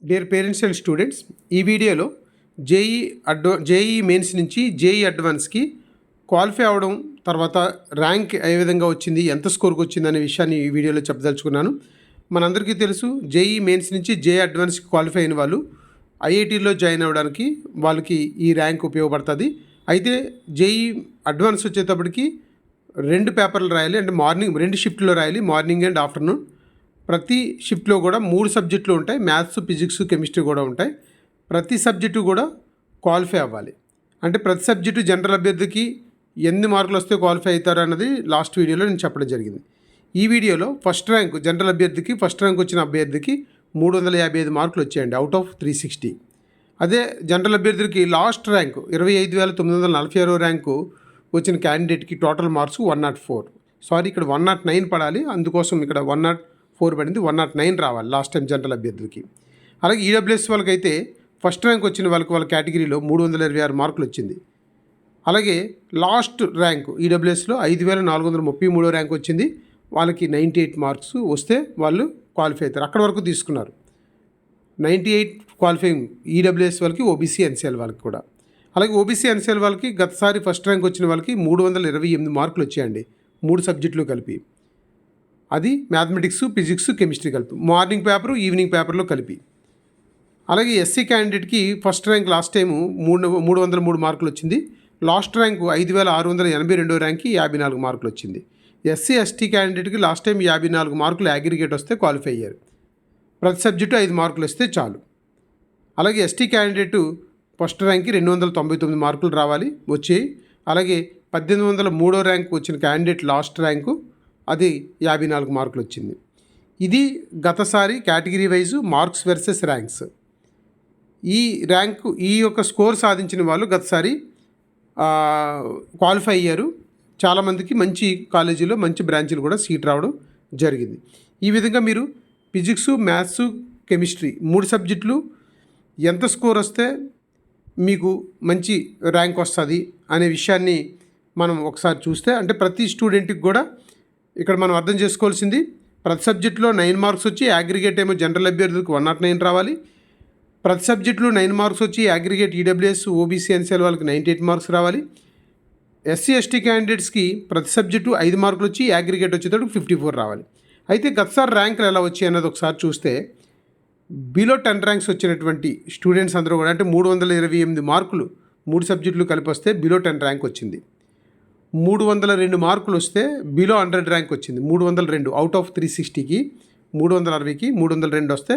Dear parents and students, ఈ వీడియోలో JEE mains నుంచి జేఈ అడ్వాన్స్కి క్వాలిఫై అవ్వడం, తర్వాత ర్యాంక్ ఏ విధంగా వచ్చింది, ఎంత స్కోర్కి వచ్చింది అనే విషయాన్ని ఈ వీడియోలో చెప్పదలుచుకున్నాను. మనందరికీ తెలుసు, జేఈ మెయిన్స్ నుంచి జేఈ అడ్వాన్స్కి క్వాలిఫై అయిన వాళ్ళు ఐఐటీలో జాయిన్ అవ్వడానికి వాళ్ళకి ఈ ర్యాంక్ ఉపయోగపడుతుంది. అయితే జేఈ అడ్వాన్స్ వచ్చేటప్పటికి 2 పేపర్లు రాయాలి, అంటే మార్నింగ్ 2 షిఫ్ట్లో రాయాలి, మార్నింగ్ అండ్ ఆఫ్టర్నూన్. ప్రతి షిఫ్ట్లో కూడా 3 సబ్జెక్టులు ఉంటాయి, మ్యాథ్స్, ఫిజిక్స్, కెమిస్ట్రీ కూడా ఉంటాయి. ప్రతి సబ్జెక్టు కూడా క్వాలిఫై అవ్వాలి. అంటే ప్రతి సబ్జెక్టు జనరల్ అభ్యర్థికి ఎన్ని మార్కులు వస్తే క్వాలిఫై అవుతారు అన్నది లాస్ట్ వీడియోలో నేను చెప్పడం జరిగింది. ఈ వీడియోలో ఫస్ట్ ర్యాంక్ జనరల్ అభ్యర్థికి ఫస్ట్ ర్యాంక్ వచ్చిన అభ్యర్థికి 355 మార్కులు వచ్చాయండి అవుట్ ఆఫ్ 360. అదే జనరల్ అభ్యర్థికి లాస్ట్ ర్యాంకు 25,946 ర్యాంకు వచ్చిన క్యాండిడేట్కి టోటల్ మార్క్స్ 104. సారీ, ఇక్కడ 109 పడాలి, అందుకోసం ఇక్కడ 104 పడింది, 109 రావాలి లాస్ట్ టైం జనరల్ అభ్యర్థులకి. అలాగే ఈడబ్ల్యూఎస్ వాళ్ళకైతే ఫస్ట్ ర్యాంక్ వచ్చిన వాళ్ళ కేటగిరీలో 326 మార్కులు వచ్చింది. అలాగే లాస్ట్ ర్యాంకు ఈడబ్ల్యూఎస్లో 5,433 ర్యాంక్ వచ్చింది, వాళ్ళకి 98 మార్క్స్ వస్తే వాళ్ళు క్వాలిఫై అవుతారు. అక్కడ వరకు తీసుకున్నారు. 98 క్వాలిఫైయింగ్ ఈడబ్ల్యూఎస్ వాళ్ళకి, ఓబీసీ ఎన్సీఎల్ వాళ్ళకి కూడా. అలాగే ఓబీసీ ఎన్సీఎల్ వాళ్ళకి గతసారి ఫస్ట్ ర్యాంక్ వచ్చిన వాళ్ళకి 328 మార్కులు వచ్చాయండి, 3 సబ్జెక్టులు కలిపి. అది మ్యాథమెటిక్స్, ఫిజిక్స్, కెమిస్ట్రీ కలిపి, మార్నింగ్ పేపరు, ఈవినింగ్ పేపర్లో కలిపి. అలాగే ఎస్సీ క్యాండిడేట్కి ఫస్ట్ ర్యాంక్ లాస్ట్ టైము 303 మార్కులు వచ్చింది. లాస్ట్ ర్యాంకు 5,682 ర్యాంక్కి 54 మార్కులు వచ్చింది. ఎస్సీ ఎస్టీ క్యాండిడేట్కి లాస్ట్ టైం 54 మార్కులు అగ్రిగేట్ వస్తే క్వాలిఫై అయ్యారు. ప్రతి సబ్జెక్టు 5 మార్కులు వస్తే చాలు. అలాగే ఎస్టీ క్యాండిడేటు ఫస్ట్ ర్యాంక్కి 299 మార్కులు రావాలి, వచ్చాయి. అలాగే 1803 ర్యాంక్ వచ్చిన క్యాండిడేట్ లాస్ట్ ర్యాంకు అది 54 మార్కులు వచ్చింది. ఇది గతసారి category wise marks versus ranks. ఈ ర్యాంకు, ఈ యొక్క స్కోర్ సాధించిన వాళ్ళు గతసారి క్వాలిఫై అయ్యారు. చాలామందికి మంచి కాలేజీలో, మంచి బ్రాంచీలు కూడా సీట్ రావడం జరిగింది. ఈ విధంగా మీరు ఫిజిక్స్, మ్యాథ్స్, కెమిస్ట్రీ 3 సబ్జెక్టులు ఎంత స్కోర్ వస్తే మీకు మంచి ర్యాంక్ వస్తుంది అనే విషయాన్ని మనం ఒకసారి చూస్తే, అంటే ప్రతి స్టూడెంట్కి కూడా ఇక్కడ మనం అర్థం చేసుకోవాల్సింది, ప్రతి సబ్జెక్టులో 9 మార్క్స్ వచ్చి అగ్రిగేట్ ఏమో జనరల్ అభ్యర్థులకు 109 రావాలి. ప్రతి సబ్జెక్టులో 9 మార్క్స్ వచ్చి అగ్రిగేట్ ఈడబ్ల్యూఎస్, ఓబీసీ ఎన్సీఎల్ వాళ్ళకి 98 మార్క్స్ రావాలి. ఎస్సీ ఎస్టీ క్యాండిడేట్స్కి ప్రతి సబ్జెక్టు 5 మార్కులు వచ్చి అగ్రిగేట్ వచ్చేటప్పుడు 54 రావాలి. అయితే గతసారి ర్యాంకులు ఎలా వచ్చాయి అన్నది ఒకసారి చూస్తే, బిలో 10 ర్యాంక్స్ వచ్చినటువంటి స్టూడెంట్స్ అందరూ కూడా, అంటే 328 మార్కులు 3 సబ్జెక్టులు కలిపి వస్తే బిలో 10 ర్యాంక్ వచ్చింది. 302 మార్కులు వస్తే బిలో 100 ర్యాంక్ వచ్చింది. 302 అవుట్ ఆఫ్ 360కి 360కి 302 వస్తే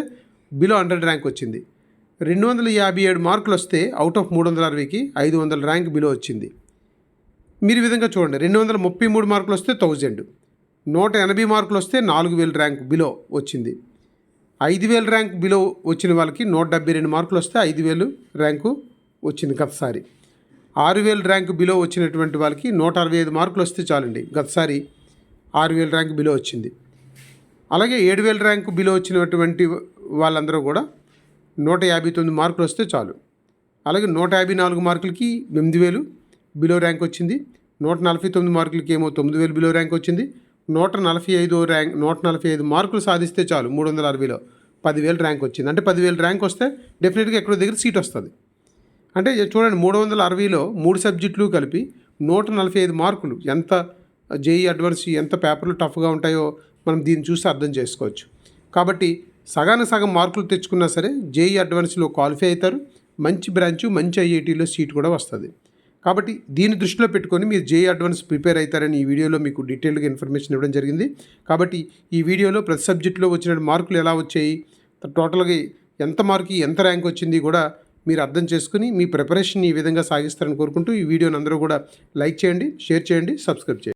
బిలో 100 ర్యాంక్ వచ్చింది. 257 మార్కులు వస్తే అవుట్ ఆఫ్ 360కి 500 ర్యాంక్ బిలో వచ్చింది. మీరు ఈ విధంగా చూడండి, 233 మార్కులు వస్తే 1000, 180 మార్కులు వస్తే 4000 ర్యాంక్ బిలో వచ్చింది. 5000 ర్యాంక్ బిలో వచ్చిన వాళ్ళకి 172 మార్కులు వస్తే 5000 ర్యాంకు వచ్చింది గతసారి. 6000 ర్యాంక్ బిలో వచ్చినటువంటి వాళ్ళకి 165 మార్కులు వస్తే చాలండి, గతసారి 6000 ర్యాంక్ బిలో వచ్చింది. అలాగే 7000 ర్యాంకు బిలో వచ్చినటువంటి వాళ్ళందరూ కూడా 159 మార్కులు వస్తే చాలు. అలాగే 154 మార్కులకి 8000 బిలో ర్యాంక్ వచ్చింది. 149 మార్కులకి ఏమో 9000 బిలో ర్యాంక్ వచ్చింది. 145 మార్కులు సాధిస్తే చాలు 360లో 10,000 ర్యాంక్ వచ్చింది. అంటే 10,000 ర్యాంక్ వస్తే డెఫినెట్గా ఎక్కడో దగ్గర సీట్ వస్తుంది. అంటే చూడండి, 360లో 3 సబ్జెక్టులు కలిపి 145 మార్కులు, ఎంత జేఈ అడ్వాన్స్ ఎంత పేపర్లు టఫ్గా ఉంటాయో మనం దీన్ని చూసి అర్థం చేసుకోవచ్చు. కాబట్టి సగానికి సగం మార్కులు తెచ్చుకున్నా సరే జేఈ అడ్వాన్స్లో క్వాలిఫై అవుతారు. మంచి బ్రాంచు, మంచి ఐఐటీలో సీట్ కూడా వస్తుంది. కాబట్టి దీన్ని దృష్టిలో పెట్టుకొని మీరు జేఈ అడ్వాన్స్ ప్రిపేర్ అవుతారని ఈ వీడియోలో మీకు డీటెయిల్గా ఇన్ఫర్మేషన్ ఇవ్వడం జరిగింది. కాబట్టి ఈ వీడియోలో ప్రతి సబ్జెక్టులో వచ్చిన మార్కులు ఎలా వచ్చాయి, టోటల్గా ఎంత మార్కు, ఎంత ర్యాంక్ వచ్చింది కూడా మీరు అర్థం చేసుకుని మీ ప్రిపరేషన్ ఈ విధంగా సాగిస్తారని కోరుకుంటూ ఈ వీడియోని అందరూ కూడా లైక్ చేయండి, షేర్ చేయండి, సబ్స్క్రైబ్ చేయండి.